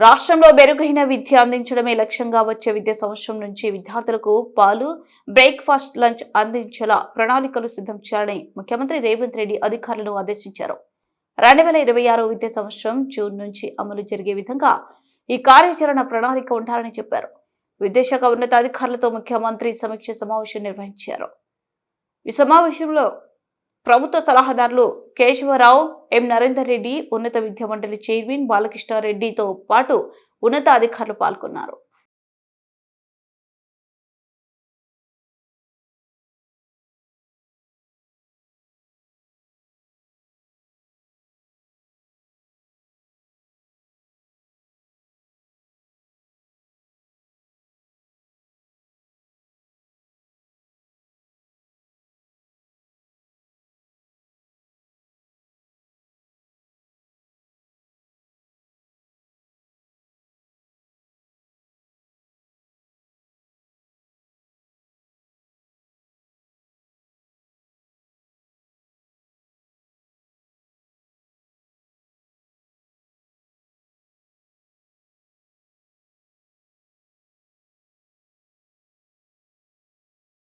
రాష్ట్రంలో మెరుగైన విద్య అందించడమే లక్ష్యంగా వచ్చే విద్యా సంవత్సరం నుంచి విద్యార్థులకు పాలు, బ్రేక్ఫాస్ట్, లంచ్ అందించేలా ప్రణాళికలు సిద్ధం చేయాలని ముఖ్యమంత్రి రేవంత్ రెడ్డి అధికారులను ఆదేశించారు. 2026 విద్యా సంవత్సరం జూన్ నుంచి అమలు జరిగే విధంగా ఈ కార్యాచరణ ప్రణాళిక ఉండాలని చెప్పారు. విద్యాశాఖ ఉన్నతాధికారులతో ముఖ్యమంత్రి సమీక్ష సమావేశం నిర్వహించారు. ఈ సమావేశంలో ప్రభుత్వ సలహాదారులు కేశవరావు, ఎం నరేందర్ రెడ్డి, ఉన్నత విద్యా మండలి చైర్మన్ బాలకృష్ణారెడ్డితో పాటు ఉన్నత అధికారులు పాల్గొన్నారు.